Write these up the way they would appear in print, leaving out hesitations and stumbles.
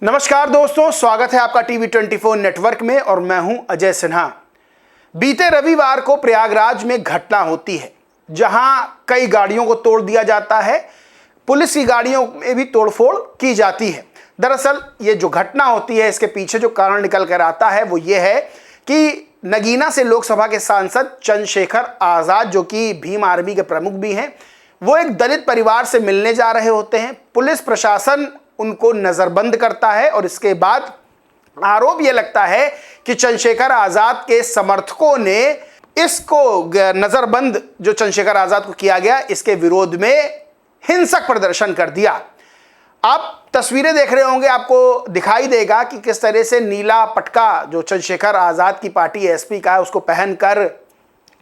नमस्कार दोस्तों, स्वागत है आपका टीवी 24 नेटवर्क में और मैं हूं अजय सिन्हा। बीते रविवार को प्रयागराज में घटना होती है जहां कई गाड़ियों को तोड़ दिया जाता है। पुलिस की गाड़ियों में भी तोड़फोड़ की जाती है। दरअसल ये जो घटना होती है इसके पीछे जो कारण निकल कर आता है वो ये है कि नगीना से लोकसभा के सांसद चंद्रशेखर आजाद, जो कि भीम आर्मी के प्रमुख भी हैं, वो एक दलित परिवार से मिलने जा रहे होते हैं। पुलिस प्रशासन उनको नजरबंद करता है और इसके बाद आरोप यह लगता है कि चंद्रशेखर आजाद के समर्थकों ने इसको नजरबंद जो चंद्रशेखर आजाद को किया गया इसके विरोध में हिंसक प्रदर्शन कर दिया। आप तस्वीरें देख रहे होंगे, आपको दिखाई देगा कि किस तरह से नीला पटका जो चंद्रशेखर आजाद की पार्टी एसपी का है उसको पहनकर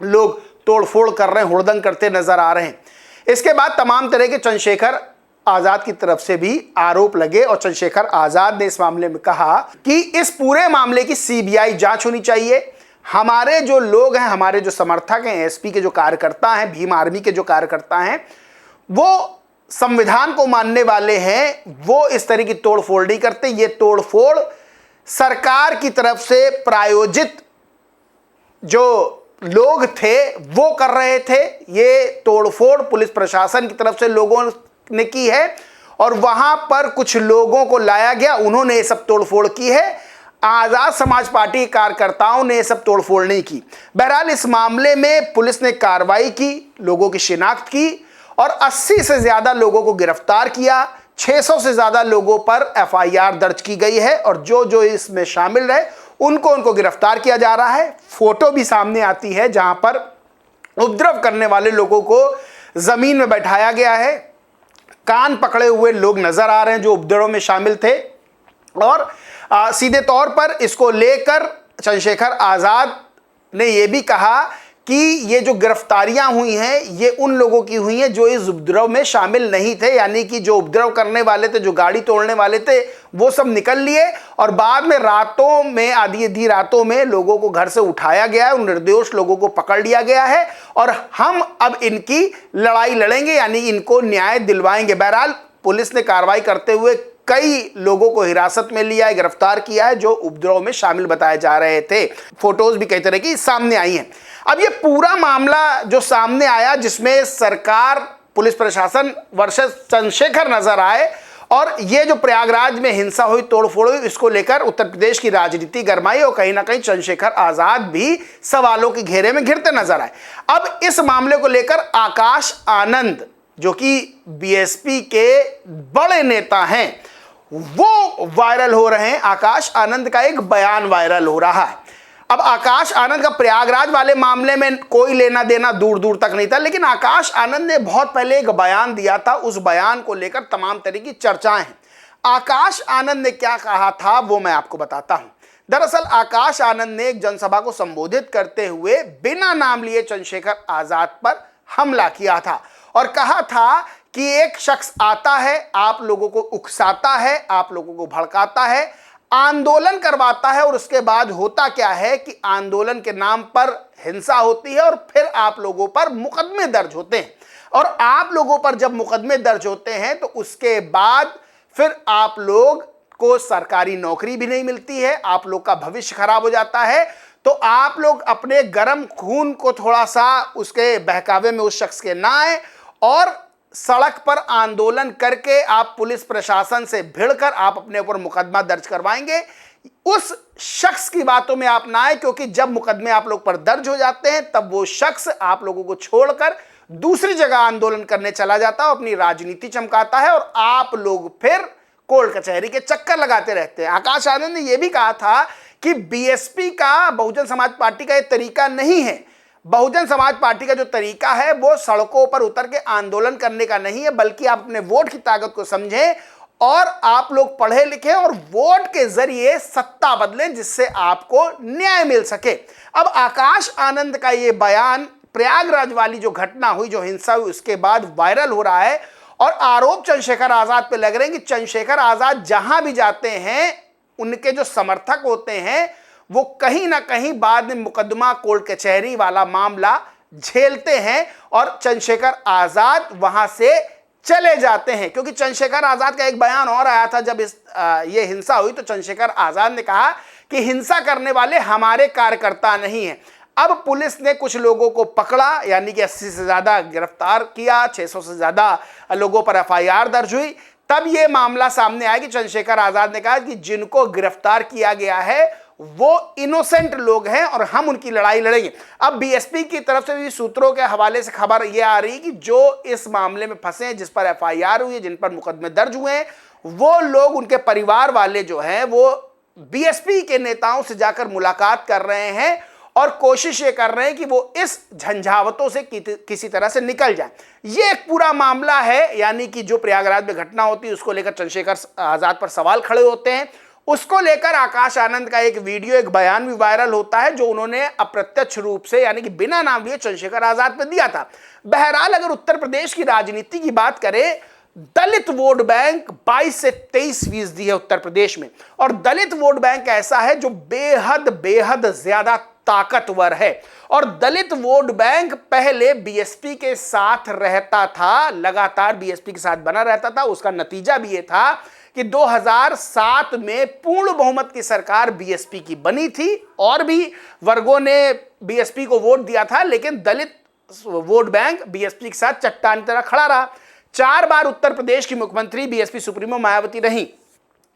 लोग तोड़फोड़ कर रहे हैं, हुड़दंग करते नजर आ रहे हैं। इसके बाद तमाम तरह के चंद्रशेखर आजाद की तरफ से भी आरोप लगे और चंद्रशेखर आजाद ने इस मामले में कहा कि इस पूरे मामले की सीबीआई जांच होनी चाहिए। हमारे जो लोग हैं, हमारे जो समर्थक हैं, एसपी के जो कार्यकर्ता हैं, भीम आर्मी के जो कार्यकर्ता हैं, वो संविधान को मानने वाले हैं, वो इस तरह की तोड़फोड़ नहीं करते। ये तोड़फोड़ सरकार की तरफ से प्रायोजित जो लोग थे वो कर रहे थे। ये तोड़फोड़ पुलिस प्रशासन की तरफ से लोगों ने की है और वहां पर कुछ लोगों को लाया गया, उन्होंने ये सब तोड़फोड़ की है। आजाद समाज पार्टी के कार्यकर्ताओं ने ये सब तोड़फोड़ नहीं की। बहरहाल इस मामले में पुलिस ने कार्रवाई की, लोगों की शिनाख्त की और 80 से ज्यादा लोगों को गिरफ्तार किया। 600 से ज्यादा लोगों पर एफआईआर दर्ज की गई है और जो जो इसमें शामिल रहे उनको गिरफ्तार किया जा रहा है। फोटो भी सामने आती है जहां पर उपद्रव करने वाले लोगों को जमीन में बैठाया गया है। कान पकड़े हुए लोग नजर आ रहे हैं जो उपद्रव में शामिल थे और सीधे तौर पर इसको लेकर चंद्रशेखर आजाद ने यह भी कहा कि ये जो गिरफ्तारियां हुई हैं ये उन लोगों की हुई हैं जो इस उपद्रव में शामिल नहीं थे, यानी कि जो उपद्रव करने वाले थे, जो गाड़ी तोड़ने वाले थे, वो सब निकल लिए और बाद में रातों में, आधी रातों में लोगों को घर से उठाया गया है, उन निर्दोष लोगों को पकड़ लिया गया है और हम अब इनकी लड़ाई लड़ेंगे, यानी इनको न्याय दिलवाएंगे। बहरहाल पुलिस ने कार्रवाई करते हुए कई लोगों को हिरासत में लिया है, गिरफ्तार किया है जो उपद्रव में शामिल बताए जा रहे थे। फोटोज भी कई तरह की सामने आई हैं। अब ये पूरा मामला जो सामने आया जिसमें सरकार, पुलिस प्रशासन वर्सेस चंद्रशेखर नजर आए और ये जो प्रयागराज में हिंसा हुई, तोड़फोड़ हुई, इसको लेकर उत्तर प्रदेश की राजनीति गरमाई और कहीं ना कहीं चंद्रशेखर आजाद भी सवालों के घेरे में घिरते नजर आए। अब इस मामले को लेकर आकाश आनंद जो कि बीएसपी के बड़े नेता हैं वो वायरल हो रहे हैं। आकाश आनंद का एक बयान वायरल हो रहा है। अब आकाश आनंद का प्रयागराज वाले मामले में कोई लेना देना दूर दूर तक नहीं था, लेकिन आकाश आनंद ने बहुत पहले एक बयान दिया था। उस बयान को लेकर तमाम तरह की चर्चाएं हैं। आकाश आनंद ने क्या कहा था वो मैं आपको बताता हूं। दरअसल आकाश आनंद ने एक जनसभा को संबोधित करते हुए बिना नाम लिए चंद्रशेखर आजाद पर हमला किया था और कहा था कि एक शख्स आता है, आप लोगों को उकसाता है, आप लोगों को भड़काता है, आंदोलन करवाता है और उसके बाद होता क्या है कि आंदोलन के नाम पर हिंसा होती है और फिर आप लोगों पर मुकदमे दर्ज होते हैं और आप लोगों पर जब मुकदमे दर्ज होते हैं तो उसके बाद फिर आप लोग को सरकारी नौकरी भी नहीं मिलती है, आप लोग का भविष्य खराब हो जाता है। तो आप लोग अपने गर्म खून को थोड़ा सा उसके बहकावे में उस शख्स के ना आए और सड़क पर आंदोलन करके आप पुलिस प्रशासन से भिड़कर आप अपने ऊपर मुकदमा दर्ज करवाएंगे। उस शख्स की बातों में आप ना आए, क्योंकि जब मुकदमे आप लोग पर दर्ज हो जाते हैं तब वो शख्स आप लोगों को छोड़कर दूसरी जगह आंदोलन करने चला जाता है, अपनी राजनीति चमकाता है और आप लोग फिर कोर्ट कचहरी के चक्कर लगाते रहते हैं। आकाश आनंद ने यह भी कहा था कि बीएसपी का, बहुजन समाज पार्टी का यह तरीका नहीं है। बहुजन समाज पार्टी का जो तरीका है वो सड़कों पर उतर के आंदोलन करने का नहीं है, बल्कि आप अपने वोट की ताकत को समझें और आप लोग पढ़े लिखे और वोट के जरिए सत्ता बदलें जिससे आपको न्याय मिल सके। अब आकाश आनंद का ये बयान प्रयागराज वाली जो घटना हुई, जो हिंसा हुई, उसके बाद वायरल हो रहा है और आरोप चंद्रशेखर आजाद पे लग रहे हैं कि चंद्रशेखर आजाद जहां भी जाते हैं उनके जो समर्थक होते हैं वो कहीं ना कहीं बाद में मुकदमा, कोर्ट कचहरी वाला मामला झेलते हैं और चंद्रशेखर आजाद वहां से चले जाते हैं। क्योंकि चंद्रशेखर आजाद का एक बयान और आया था जब ये हिंसा हुई, तो चंद्रशेखर आजाद ने कहा कि हिंसा करने वाले हमारे कार्यकर्ता नहीं हैं। अब पुलिस ने कुछ लोगों को पकड़ा, यानी कि 80 से ज्यादा गिरफ्तार किया, 600 से ज्यादा लोगों पर एफआईआर दर्ज हुई। तब यह मामला सामने आया कि चंद्रशेखर आजाद ने कहा कि जिनको गिरफ्तार किया गया है वो इनोसेंट लोग हैं और हम उनकी लड़ाई लड़ेंगे। अब बीएसपी की तरफ से भी सूत्रों के हवाले से खबर यह आ रही है कि जो इस मामले में फंसे हैं, जिस पर एफआईआर हुई है, जिन पर मुकदमे दर्ज हुए हैं, वो लोग, उनके परिवार वाले जो हैं, वो बीएसपी के नेताओं से जाकर मुलाकात कर रहे हैं और कोशिश ये कर रहे हैं कि वो इस झंझावतों से किसी तरह से निकल जाए। ये एक पूरा मामला है, यानी कि जो प्रयागराज में घटना होती है उसको लेकर चंद्रशेखर आजाद पर सवाल खड़े होते हैं। उसको लेकर आकाश आनंद का एक वीडियो, एक बयान भी वायरल होता है जो उन्होंने अप्रत्यक्ष रूप से, यानी कि बिना नाम लिए, चंद्रशेखर आजाद पे दिया था। बहरहाल अगर उत्तर प्रदेश की राजनीति की बात करें, दलित वोट बैंक 22 से 23% है उत्तर प्रदेश में, और दलित वोट बैंक ऐसा है जो बेहद बेहद ज्यादा ताकतवर है। और दलित वोट बैंक पहले बीएसपी के साथ रहता था, लगातार बीएसपी के साथ बना रहता था। उसका नतीजा भी ये था कि 2007 में पूर्ण बहुमत की सरकार बीएसपी की बनी थी और भी वर्गों ने बीएसपी को वोट दिया था, लेकिन दलित वोट बैंक बीएसपी के साथ चट्टान की तरह खड़ा रहा। 4 बार उत्तर प्रदेश की मुख्यमंत्री बीएसपी सुप्रीमो मायावती रही।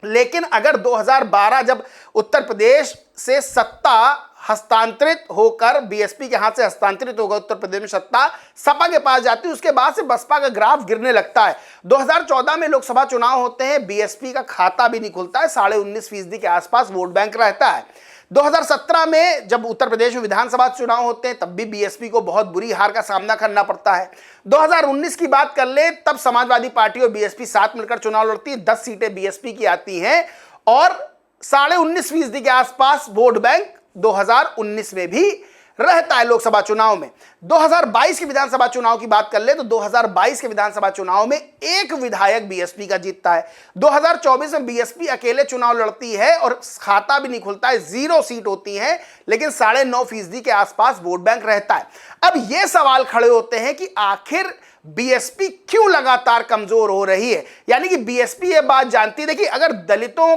लेकिन अगर 2012 जब उत्तर प्रदेश से सत्ता हस्तांतरित होकर, बीएसपी के हाथ से हस्तांतरित होकर उत्तर प्रदेश में सत्ता सपा के पास जाती है, उसके बाद से बसपा का ग्राफ गिरने लगता है। 2014 में लोकसभा चुनाव होते हैं, बीएसपी का खाता भी नहीं खुलता है, 19.5% के आसपास वोट बैंक रहता है। 2017 में जब उत्तर प्रदेश में विधानसभा चुनाव होते हैं, तब भी बीएसपी को बहुत बुरी हार का सामना करना पड़ता है। 2019 की बात कर ले, तब समाजवादी पार्टी और बीएसपी साथ मिलकर चुनाव लड़ती है, 10 सीटें बीएसपी की आती हैं और 19.5% के आसपास वोट बैंक 2019 में भी रहता है लोकसभा चुनाव में। 2022 के विधानसभा चुनाव की बात कर ले तो 2022 के विधानसभा चुनाव में एक विधायक बीएसपी का जीतता है। 2024 में बीएसपी अकेले चुनाव लड़ती है और खाता भी नहीं खुलता है, 0 सीट होती है, लेकिन 9.5% के आसपास वोट बैंक रहता है। अब यह सवाल खड़े होते हैं कि आखिर बीएसपी क्यों लगातार कमजोर हो रही है। यानी कि बीएसपी यह बात जानती है, देखिए अगर दलितों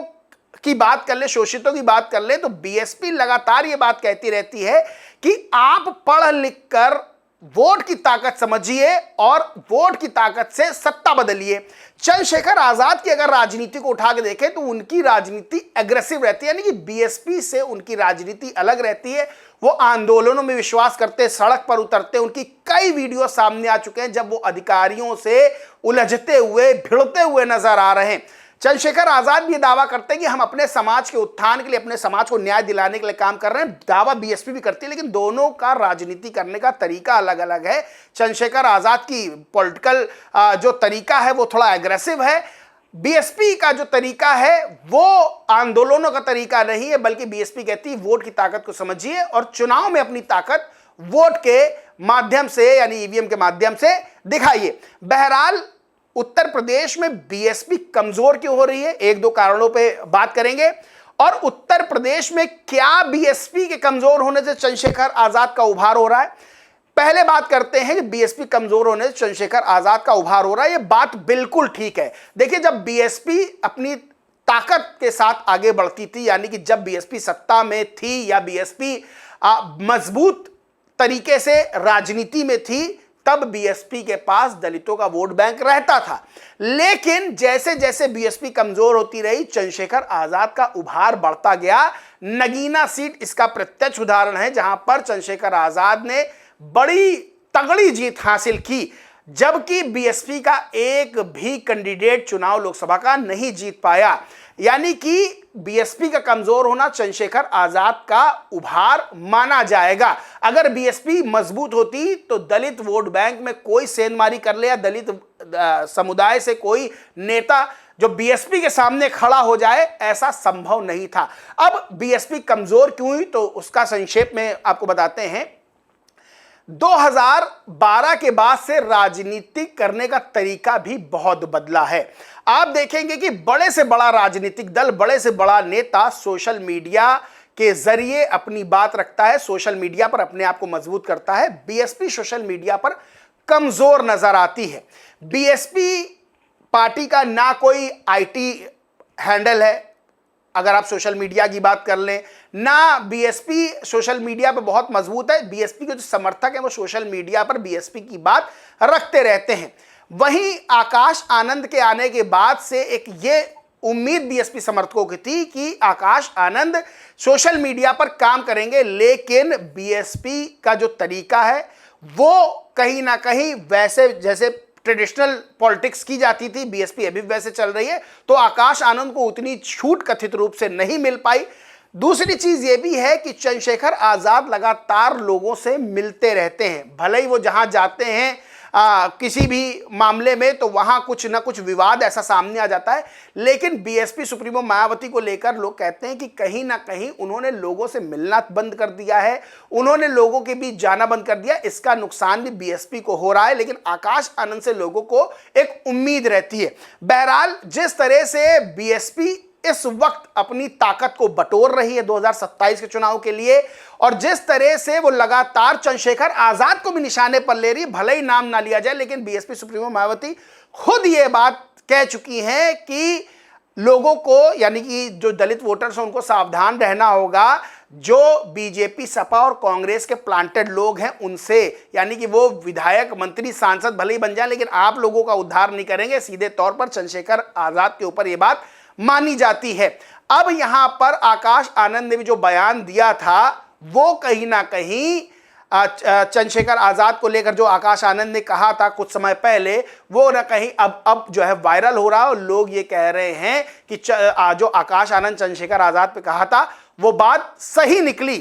की बात कर ले, शोषितों की बात कर ले, तो बीएसपी लगातार ये बात कहती रहती है कि आप पढ़ लिख कर वोट की ताकत समझिए और वोट की ताकत से सत्ता बदलिए। चंद्रशेखर आजाद की अगर राजनीति को उठा के देखें तो उनकी राजनीति एग्रेसिव रहती है, यानी कि बीएसपी से उनकी राजनीति अलग रहती है। वो आंदोलनों में विश्वास करते, सड़क पर उतरते। उनकी कई वीडियो सामने आ चुके हैं जब वो अधिकारियों से उलझते हुए, भिड़ते हुए नजर आ रहे हैं। चंद्रशेखर आजाद भी दावा करते हैं कि हम अपने समाज के उत्थान के लिए, अपने समाज को न्याय दिलाने के लिए काम कर रहे हैं। दावा बीएसपी भी करती है, लेकिन दोनों का राजनीति करने का तरीका अलग अलग है। चंद्रशेखर आजाद की पॉलिटिकल जो तरीका है वो थोड़ा एग्रेसिव है। बीएसपी का जो तरीका है वो आंदोलनों का तरीका नहीं है, बल्कि बीएसपी कहती है वोट की ताकत को समझिए और चुनाव में अपनी ताकत वोट के माध्यम से, यानी ईवीएम के माध्यम से दिखाइए। बहरहाल उत्तर प्रदेश में बीएसपी कमजोर क्यों हो रही है, 1-2 कारणों पे बात करेंगे। और उत्तर प्रदेश में क्या बीएसपी के कमजोर होने से चंद्रशेखर आजाद का उभार हो रहा है। पहले बात करते हैं कि बीएसपी कमजोर होने से चंद्रशेखर आजाद का उभार हो रहा है। यह बात बिल्कुल ठीक है। देखिए, जब बीएसपी अपनी ताकत के साथ आगे बढ़ती थी, यानी कि जब बीएसपी सत्ता में थी या बीएसपी मजबूत तरीके से राजनीति में थी, तब बीएसपी के पास दलितों का वोट बैंक रहता था। लेकिन जैसे जैसे बीएसपी कमजोर होती रही, चंद्रशेखर आजाद का उभार बढ़ता गया। नगीना सीट इसका प्रत्यक्ष उदाहरण है, जहां पर चंद्रशेखर आजाद ने बड़ी तगड़ी जीत हासिल की, जबकि बीएसपी का एक भी कैंडिडेट चुनाव लोकसभा का नहीं जीत पाया। यानी कि बीएसपी का कमजोर होना चंद्रशेखर आजाद का उभार माना जाएगा। अगर बीएसपी मजबूत होती तो दलित वोट बैंक में कोई सेंधमारी कर ले या दलित समुदाय से कोई नेता जो बीएसपी के सामने खड़ा हो जाए, ऐसा संभव नहीं था। अब बीएसपी कमजोर क्यों हुई तो उसका संक्षेप में आपको बताते हैं। 2012 के बाद से राजनीति करने का तरीका भी बहुत बदला है। आप देखेंगे कि बड़े से बड़ा राजनीतिक दल, बड़े से बड़ा नेता सोशल मीडिया के जरिए अपनी बात रखता है, सोशल मीडिया पर अपने आप को मजबूत करता है। बीएसपी सोशल मीडिया पर कमजोर नजर आती है। बीएसपी पार्टी का ना कोई आईटी हैंडल है, अगर आप सोशल मीडिया की बात कर लें, ना बीएसपी सोशल मीडिया पे बहुत मजबूत है। बीएसपी के जो समर्थक हैं वो सोशल मीडिया पर बीएसपी की बात रखते रहते हैं। वहीं आकाश आनंद के आने के बाद से एक ये उम्मीद बीएसपी समर्थकों की थी कि आकाश आनंद सोशल मीडिया पर काम करेंगे, लेकिन बीएसपी का जो तरीका है वो कहीं ना कहीं वैसे जैसे ट्रेडिशनल पॉलिटिक्स की जाती थी, बीएसपी अभी वैसे चल रही है, तो आकाश आनंद को उतनी छूट कथित रूप से नहीं मिल पाई। दूसरी चीज ये भी है कि चंद्रशेखर आजाद लगातार लोगों से मिलते रहते हैं, भले ही वो जहां जाते हैं किसी भी मामले में तो वहां कुछ ना कुछ विवाद ऐसा सामने आ जाता है, लेकिन बीएसपी सुप्रीमो मायावती को लेकर लोग कहते हैं कि कहीं ना कहीं उन्होंने लोगों से मिलना बंद कर दिया है, उन्होंने लोगों के बीच जाना बंद कर दिया। इसका नुकसान भी बीएसपी को हो रहा है, लेकिन आकाश आनंद से लोगों को एक उम्मीद रहती है। बहरहाल जिस तरह से बीएसपी इस वक्त अपनी ताकत को बटोर रही है 2027 के चुनाव के लिए, और जिस तरह से वो लगातार चंद्रशेखर आजाद को भी निशाने पर ले रही, भले ही नाम ना लिया जाए, लेकिन बीएसपी सुप्रीमो मायावती खुद ये बात कह चुकी हैं कि लोगों को, यानी कि जो दलित वोटर्स हैं उनको सावधान रहना होगा, जो बीजेपी सपा और कांग्रेस के प्लांटेड लोग हैं उनसे, यानी कि वो विधायक मंत्री सांसद भले ही बन जाए लेकिन आप लोगों का उद्धार नहीं करेंगे। सीधे तौर पर चंद्रशेखर आजाद के ऊपर यह बात मानी जाती है। अब यहां पर आकाश आनंद ने भी जो बयान दिया था वो कहीं ना कहीं चंद्रशेखर आजाद को लेकर जो आकाश आनंद ने कहा था कुछ समय पहले, वो ना कहीं अब जो है वायरल हो रहा है, और लोग ये कह रहे हैं कि जो आकाश आनंद चंद्रशेखर आजाद पे कहा था वो बात सही निकली।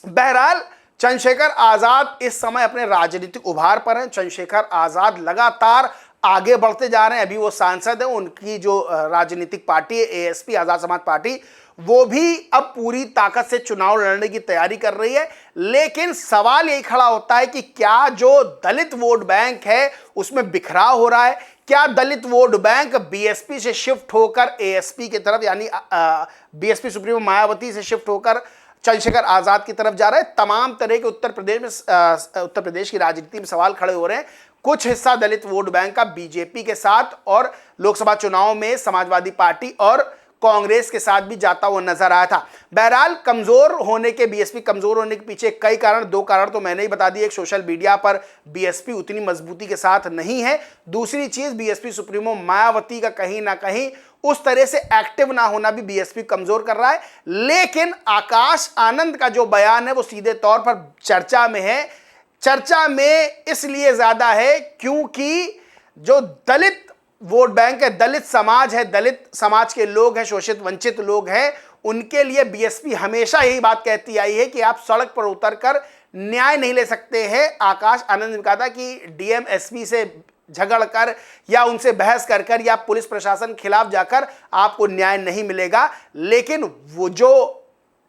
बहरहाल चंद्रशेखर आजाद इस समय अपने राजनीतिक उभार पर हैं। चंद्रशेखर आजाद लगातार आगे बढ़ते जा रहे हैं। अभी वो सांसद हैं, उनकी जो राजनीतिक पार्टी है एएसपी आजाद समाज पार्टी, वो भी अब पूरी ताकत से चुनाव लड़ने की तैयारी कर रही है। लेकिन सवाल यही खड़ा होता है कि क्या जो दलित वोट बैंक है उसमें बिखराव हो रहा है? क्या दलित वोट बैंक बीएसपी से शिफ्ट होकर एएसपी की तरफ, यानी बीएसपी सुप्रीमो मायावती से शिफ्ट होकर चंद्रशेखर आजाद की तरफ जा रहा है? तमाम तरह के उत्तर प्रदेश की राजनीति में सवाल खड़े हो रहे हैं। कुछ हिस्सा दलित वोट बैंक का बीजेपी के साथ और लोकसभा चुनाव में समाजवादी पार्टी और कांग्रेस के साथ भी जाता हुआ नजर आया था। बहरहाल बीएसपी कमजोर होने के पीछे कई कारण, दो कारण तो मैंने ही बता दिए। एक, सोशल मीडिया पर बीएसपी उतनी मजबूती के साथ नहीं है। दूसरी चीज, बीएसपी सुप्रीमो मायावती का कहीं ना कहीं उस तरह से एक्टिव ना होना भी बीएसपी कमजोर कर रहा है। लेकिन आकाश आनंद का जो बयान है वो सीधे तौर पर चर्चा में है। चर्चा में इसलिए ज्यादा है क्योंकि जो दलित वोट बैंक है, दलित समाज है, दलित समाज के लोग हैं, शोषित वंचित लोग हैं, उनके लिए बीएसपी हमेशा यही बात कहती आई है कि आप सड़क पर उतरकर न्याय नहीं ले सकते हैं। आकाश आनंद ने कहा था कि डीएम एसपी से झगड़ कर या उनसे बहस कर कर या पुलिस प्रशासन के खिलाफ जाकर आपको न्याय नहीं मिलेगा। लेकिन वो जो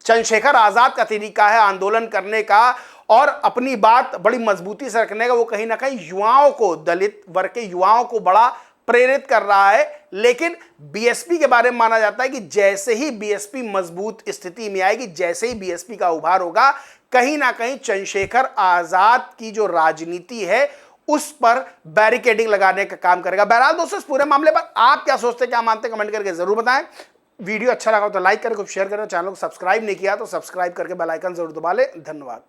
चंद्रशेखर आजाद का तरीका है आंदोलन करने का और अपनी बात बड़ी मजबूती से रखने का, वो कहीं ना कहीं युवाओं को, दलित वर्ग के युवाओं को बड़ा प्रेरित कर रहा है। लेकिन बीएसपी के बारे में माना जाता है कि जैसे ही बीएसपी मजबूत स्थिति में आएगी, जैसे ही बीएसपी का उभार होगा, कहीं ना कहीं चंद्रशेखर आजाद की जो राजनीति है उस पर बैरिकेडिंग लगाने का काम करेगा। बहरहाल दोस्तों, इस पूरे मामले पर आप क्या सोचते हैं, क्या मानते हैं, कमेंट करके जरूर बताएं। वीडियो अच्छा लगा तो लाइक करें, शेयर करें, चैनल को सब्सक्राइब नहीं किया तो सब्सक्राइब करके बेल आइकन जरूर दबा लें। धन्यवाद।